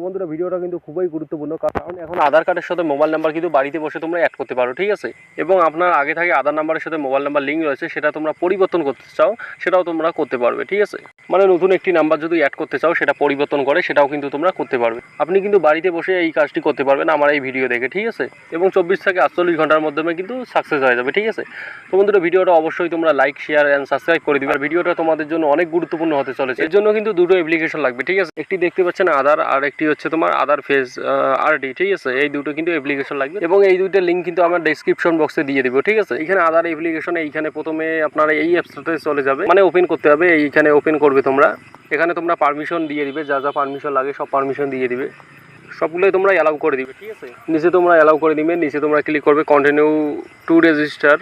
বন্ধুরা ভিডিওটা কিন্তু খুবই গুরুত্বপূর্ণ, কারণ এখন আধার কার্ডের সাথে মোবাইল নাম্বার কিন্তু বাড়িতে বসে তোমরা অ্যাড করতে পারো, ঠিক আছে। এবং আপনার আগে থেকে আধার নাম্বারের সাথে মোবাইল নাম্বার লিঙ্ক রয়েছে, সেটা তোমরা পরিবর্তন করতে চাও সেটাও তোমরা করতে পারবে, ঠিক আছে। মানে নতুন একটি নাম্বার যদি অ্যাড করতে চাও সেটা পরিবর্তন করে সেটাও কিন্তু তোমরা করতে পারবে। আপনি কিন্তু বাড়িতে বসে এই কাজটি করতে পারবেন আমার এই ভিডিও দেখে, ঠিক আছে। এবং 24 থেকে 48 ঘন্টার মাধ্যমে কিন্তু সাকসেস হয়ে যাবে, ঠিক আছে। তো বন্ধুরা ভিডিওটা অবশ্যই তোমরা লাইক, শেয়ার অ্যান্ড সাবস্ক্রাইব করে দিবে। আর ভিডিওটা তোমাদের জন্য অনেক গুরুত্বপূর্ণ হতে চলেছে। এর জন্য কিন্তু দুটো অ্যাপ্লিকেশন লাগবে, ঠিক আছে। একটি দেখতে পাচ্ছেন আধার, আর একটি হচ্ছে তোমার আধার ফেজ আরডি, ঠিক আছে। এই দুটো কিন্তু অ্যাপ্লিকেশন লাগবে এবং এই দুইটার লিঙ্ক কিন্তু আমার ডেসক্রিপশন বক্সে দিয়ে দিব, ঠিক আছে। এখানে আধার অ্যাপ্লিকেশন, এইখানে প্রথমে আপনারা এই অ্যাপসটাতে চলে যাবে, মানে ওপেন করতে হবে। এইখানে ওপেন করবে তোমরা, এখানে তোমরা পারমিশন দিয়ে দিবে, যা যা পারমিশন লাগে সব পারমিশন দিয়ে দিবে, সবগুলোই তোমরা অ্যালাউ করে দিবে, ঠিক আছে। নিচে তোমরা অ্যালাউ করে দিবে, নিচে তোমরা ক্লিক করবে কন্টিনিউ টু রেজিস্টার,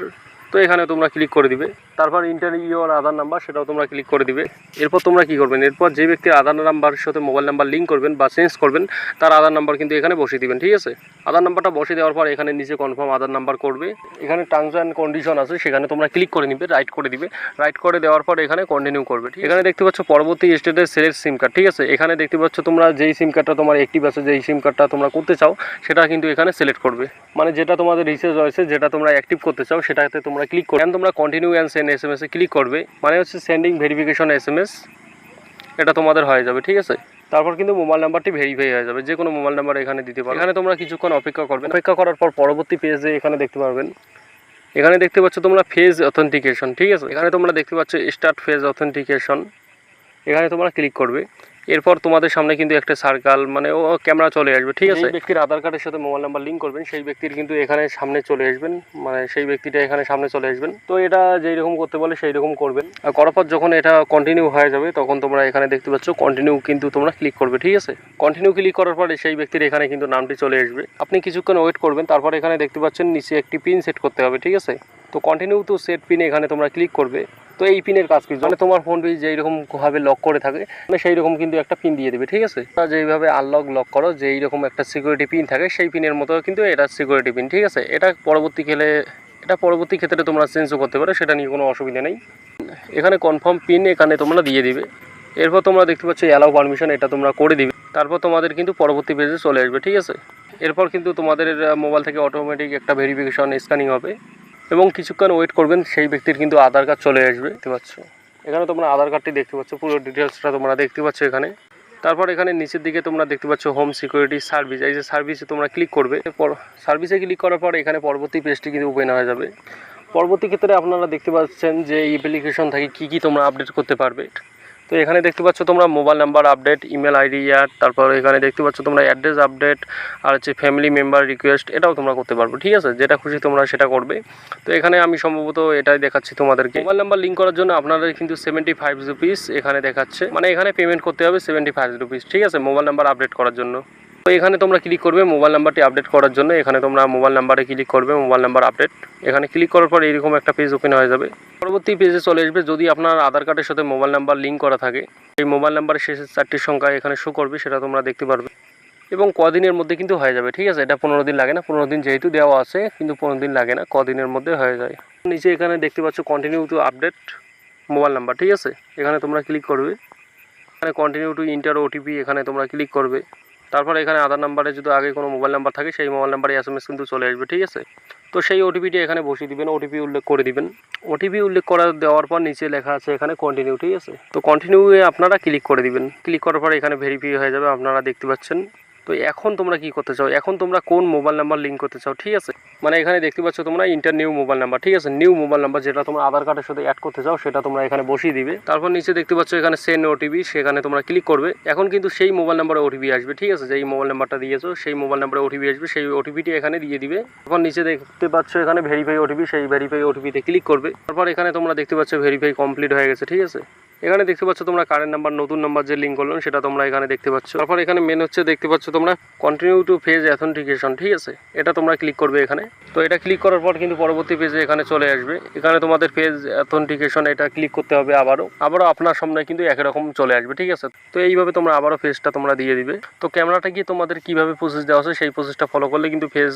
তো এখানে তোমরা ক্লিক করে দিবে। তারপর ইন্টার ইউর আধার নাম্বার, সেটাও তোমরা ক্লিক করে দিবে। এরপর তোমরা কি করবেন, এরপর যে ব্যক্তির আধার নাম্বারের সাথে মোবাইল নাম্বার লিঙ্ক করবেন বা চেঞ্জ করবেন তার আধার নাম্বার কিন্তু এখানে বসিয়ে দিবেন, ঠিক আছে। আধার নাম্বারটা বসিয়ে দেওয়ার পর এখানে নিচে কনফার্ম আধার নাম্বার করবে, এখানে টার্মস অ্যান্ড কন্ডিশন আছে, সেখানে তোমরা ক্লিক করে নিবে, রাইট করে দিবে। রাইট করে দেওয়ার পর এখানে কন্টিনিউ করবে, ঠিক আছে। এখানে দেখতে পাচ্ছ পরবর্তী স্টেটের সিলেক্ট সিম কার্ড, ঠিক আছে। এখানে দেখতে পাচ্ছ তোমরা যেই সিম কার্ডটা তোমার অ্যাক্টিভ আছে, যেই সিম কার্ডটা তোমরা করতে চাও সেটা কিন্তু এখানে সিলেক্ট করবে, মানে যেটা তোমাদের রিচার্জ হয়েছে, যেটা তোমরা অ্যাক্টিভ করতে চাও সেটাতে তোমরা ক্লিক করবে। তোমরা continue and send SMS A click করবে, মানে হচ্ছে সেন্ডিং ভেরিফিকেশন SMS, এটা তোমাদের হয়ে যাবে, ঠিক আছে। তারপর কিন্তু মোবাইল নাম্বারটি ভেরিফাই হয়ে যাবে, যে কোনো মোবাইল নাম্বার এখানে দিতে পারবে। এখানে তোমরা কিছুক্ষণ অপেক্ষা করবে, অপেক্ষা করার পর পরবর্তী পেজে এখানে দেখতে পারবেন, এখানে দেখতে পাচ্ছ তোমরা ফেজ অথেন্টিকেশন, ঠিক আছে। এখানে তোমরা দেখতে পাচ্ছ স্টার্ট ফেজ অথেন্টিকেশন, এখানে তোমরা ক্লিক করবে। এরপর তোমাদের সামনে কিন্তু একটা সার্কেল, মানে ও ক্যামেরা চলে আসবে, ঠিক আছে। ব্যক্তির আধার কার্ডের সাথে মোবাইল নাম্বার লিঙ্ক করবেন সেই ব্যক্তির কিন্তু এখানে সামনে চলে আসবেন, মানে সেই ব্যক্তিটা এখানে সামনে চলে আসবেন। তো এটা যেই রকম করতে বলে সেই রকম করবেন। আর করার পর যখন এটা কন্টিনিউ হয়ে যাবে তখন তোমরা এখানে দেখতে পাচ্ছ কন্টিনিউ কিন্তু তোমরা ক্লিক করবে, ঠিক আছে। কন্টিনিউ ক্লিক করার পরে সেই ব্যক্তির এখানে কিন্তু নামটি চলে আসবে। আপনি কিছুক্ষণ ওয়েট করবেন, তারপর এখানে দেখতে পাচ্ছেন নিচে একটি পিন সেট করতে হবে, ঠিক আছে। তো কন্টিনিউ টু সেট পিন এখানে তোমরা ক্লিক করবে। তো এই পিনের কাজ কি, মানে তোমার ফোনটি যেই রকমভাবে লক করে থাকে মানে সেই রকম কিন্তু একটা পিন দিয়ে দেবে, ঠিক আছে। যেইভাবে আনলক লক করো যেই রকম একটা সিকিউরিটি পিন থাকে সেই পিনের মতো কিন্তু এটা সিকিউরিটি পিন, ঠিক আছে। এটা পরবর্তী ক্ষেত্রে তোমরা চেঞ্জও করতে পারো, সেটা নিয়ে কোনো অসুবিধা নেই। এখানে কনফার্ম পিন এখানে তোমরা দিয়ে দিবে। এরপর তোমরা দেখতে পাচ্ছ অ্যালাউ পারমিশন, এটা তোমরা করে দিবে। তারপর তোমাদের কিন্তু পরবর্তী পেজে চলে আসবে, ঠিক আছে। এরপর কিন্তু তোমাদের মোবাইল থেকে অটোমেটিক একটা ভেরিফিকেশন স্ক্যানিং হবে এবং কিছুক্ষণ ওয়েট করবেন, সেই ব্যক্তির কিন্তু আধার কার্ড চলে আসবে, দেখতে পাচ্ছ। এখানে তোমরা আধার কার্ডটি দেখতে পাচ্ছ, পুরো ডিটেলসটা তোমরা দেখতে পাচ্ছ এখানে। তারপর এখানে নিচের দিকে তোমরা দেখতে পাচ্ছ হোম সিকিউরিটি সার্ভিস, এই যে সার্ভিসে তোমরা ক্লিক করবে। সার্ভিসে ক্লিক করার পর এখানে পরবর্তী পেজটি কিন্তু ওপেন হয়ে যাবে। পরবর্তী ক্ষেত্রে আপনারা দেখতে পাচ্ছেন যে এই অ্যাপ্লিকেশন থেকে কী তোমরা আপডেট করতে পারবে। তো এখানে দেখতে পাচ্ছ তোমরা mobile number update, email ID add, তারপর এখানে দেখতে পাচ্ছ তোমরা অ্যাড্রেস আপডেট, আর হচ্ছে ফ্যামিলি মেম্বার রিকোয়েস্ট, এটাও তোমরা করতে পারবে, ঠিক আছে। যেটা খুশি তোমরা সেটা করবে। তো এখানে আমি সম্ভবত এটাই দেখাচ্ছি তোমাদেরকে। মোবাইল নাম্বার লিঙ্ক করার জন্য আপনাদের কিন্তু 75 রুপিস এখানে দেখাচ্ছে, মানে এখানে পেমেন্ট করতে হবে 75 রুপিস, ঠিক আছে, মোবাইল নাম্বার আপডেট করার জন্য। তো এখানে তোমরা ক্লিক করবে মোবাইল নাম্বারটি আপডেট করার জন্য, এখানে তোমরা মোবাইল নাম্বারে ক্লিক করবে, মোবাইল নাম্বার আপডেট। এখানে ক্লিক করার পর এইরকম একটা পেজ ওপেন হয়ে যাবে। পরবর্তী পেজে চলে আসবে, যদি আপনার আধার কার্ডের সাথে মোবাইল নাম্বার লিঙ্ক করা থাকে এই মোবাইল নাম্বারের শেষের 4টি সংখ্যা এখানে শো করবে, সেটা তোমরা দেখতে পারবে। এবং কদিনের মধ্যে কিন্তু হয়ে যাবে, ঠিক আছে। এটা 15 দিন লাগে না, 15 দিন যেহেতু দেওয়া আছে কিন্তু 15 দিন লাগে না, কদিনের মধ্যে হয়ে যায়। নিচে এখানে দেখতে পাচ্ছ continue to update mobile number, ঠিক আছে। এখানে তোমরা ক্লিক করবে, এখানে কন্টিনিউ টু ইন্টার ওটিপি, এখানে তোমরা ক্লিক করবে। তারপর এখানে আধার নাম্বারে যদি আগে কোনো মোবাইল নাম্বার থাকে সেই মোবাইল নাম্বারে SMS কিন্তু চলে আসবে, ঠিক আছে। তো সেই ওটিপিটি এখানে বসিয়ে দিবেন, ওটিপি উল্লেখ করে দিবেন। ওটিপি উল্লেখ করে দেওয়ার পর নিচে লেখা আছে এখানে কন্টিনিউ, ঠিক আছে। তো কন্টিনিউয়ে আপনারা ক্লিক করে দিবেন। ক্লিক করার পর এখানে ভেরিফাই হয়ে যাবে, আপনারা দেখতে পাচ্ছেন। তো এখন তোমরা কি করতে চাও, এখন তোমরা কোন মোবাইল নাম্বার লিঙ্ক করতে চাও, ঠিক আছে। মানে এখানে দেখতে পাচ্ছ তোমরা ইন্টার নিউ মোবাইল নাম্বার, ঠিক আছে। নিউ মোবাইল নাম্বার যেটা তোমরা আধার কার্ডের সাথে অ্যাড করতে চাও সেটা তোমরা এখানে বসিয়ে দিবে। তারপর নিচে দেখতে পাচ্ছ এখানে সেন্ড ওটিপি, সেখানে তোমরা ক্লিক করবে। এখন কিন্তু সেই মোবাইল নাম্বারে ওটিপি আসবে, ঠিক আছে। যেই মোবাইল নাম্বারটা দিয়েছো সেই মোবাইল নাম্বারে ওটিপি আসবে, সেই ওটিপিটি এখানে দিয়ে দিবে। তারপর নিচে দেখতে পাচ্ছ এখানে ভেরিফাই ওটিপি, সেই ভেরিফাই ওটিপিতে ক্লিক করবে। তারপর এখানে তোমরা দেখতে পাচ্ছ ভেরিফাই কমপ্লিট হয়ে গেছে, ঠিক আছে। এখানে দেখতে পাচ্ছ তোমরা কারেন্ট নাম্বার, নতুন নাম্বার যে লিঙ্ক করলেন সেটা তোমরা এখানে দেখতে পাচ্ছ। তারপর এখানে মেন হচ্ছে দেখতে পাচ্ছ তোমরা কন্টিনিউ টু ফেজ অথেন্টিকেশন, ঠিক আছে। এটা তোমরা ক্লিক করবে এখানে। তো এটা ক্লিক করার পর কিন্তু পরবর্তী পেজে এখানে চলে আসবে। এখানে তোমাদের ফেজ অথেন্টিকেশন এটা ক্লিক করতে হবে আবারও আপনার সামনে কিন্তু একই রকম চলে আসবে, ঠিক আছে। তো এইভাবে তোমরা আবারও ফেজটা তোমরা দিয়ে দিবে। তো ক্যামেরাটা কি তোমাদের কিভাবে প্রসেস দেওয়া আছে সেই প্রসেসটা ফলো করলে কিন্তু ফেজ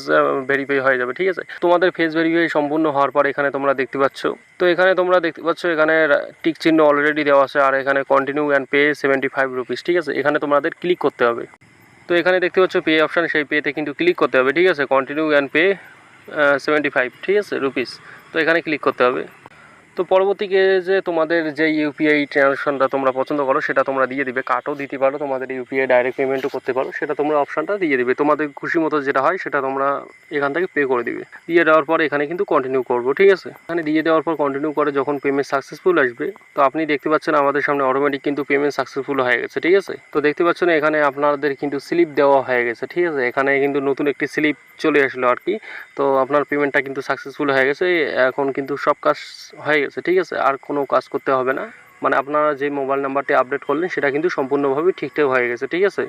ভেরিফাই হয়ে যাবে, ঠিক আছে। তোমাদের ফেজ ভেরিফাই সম্পূর্ণ হওয়ার পর এখানে তোমরা দেখতে পাচ্ছ, তো এখানে তোমরা দেখতে পাচ্ছ এখানে টিক চিহ্ন অলরেডি দেওয়া আছে, আর এখানে কন্টিনিউ অ্যান্ড পে 75 রুপিস, ঠিক আছে। এখানে তোমাদের ক্লিক করতে হবে। তো এখানে দেখতে পাচ্ছ পে অপশান, সেই পেতে কিন্তু ক্লিক করতে হবে, ঠিক আছে। কন্টিনিউ অ্যান্ড পে 75, ঠিক আছে, রুপিস। তো এখানে ক্লিক করতে হবে। তো পরবর্তীকে যে তোমাদের যে ইউপিআই ট্রানজাকশনটা তোমরা পছন্দ করো সেটা তোমরা দিয়ে দিবে, কাটও দিতে পারো, তোমাদের ইউপিআই ডাইরেক্ট পেমেন্টও করতে পারো, সেটা তোমরা অপশানটা দিয়ে দিবে। তোমাদের খুশি মতো যেটা হয় সেটা তোমরা এখান থেকে পে করে দিবে। দিয়ে দেওয়ার পর এখানে কিন্তু কন্টিনিউ করবো, ঠিক আছে। এখানে দিয়ে দেওয়ার পর কন্টিনিউ করে যখন পেমেন্ট সাকসেসফুল আসবে, তো আপনি দেখতে পাচ্ছেন আমাদের সামনে অটোমেটিক কিন্তু পেমেন্ট সাকসেসফুল হয়ে গেছে, ঠিক আছে। তো দেখতে পাচ্ছেন এখানে আপনাদের কিন্তু স্লিপ দেওয়া হয়ে গেছে, ঠিক আছে। এখানে কিন্তু নতুন একটি স্লিপ চলে আসলো আর কি। তো আপনার পেমেন্টটা কিন্তু সাকসেসফুল হয়ে গেছে, এখন কিন্তু সব কাজ হয়ে গেছে, ঠিক আছে। আর কোনো কাজ করতে হবে না, মানে আপনারা যে মোবাইল নাম্বারটি আপডেট করলেন সেটা কিন্তু সম্পূর্ণভাবে ঠিকঠাক হয়ে গেছে, ঠিক আছে।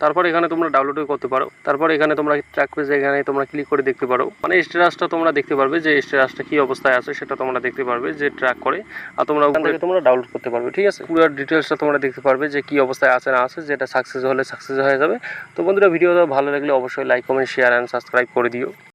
তারপর এখানে তোমরা ডাউনলোডও করতে পারো। তারপর এখানে তোমরা ট্র্যাক পেজে এখানে তোমরা ক্লিক করে দেখতে পারো, মানে স্ট্যাটাসটা তোমরা দেখতে পারবে, যে স্ট্যাটাসটা কী অবস্থায় আছে সেটা তোমরা দেখতে পারবে, যে ট্র্যাক করে। আর তোমরা ওখান থেকে তোমরা ডাউনলোড করতে পারবে, ঠিক আছে। পুরো ডিটেলসটা তোমরা দেখতে পারবে যে কী অবস্থায় আছে না আছে, যেটা সাকসেস হলে সাকসেস হয়ে যাবে। তো বন্ধুরা, ভিডিওটা ভালো লাগলে অবশ্যই like, comment, share and subscribe করে দিও।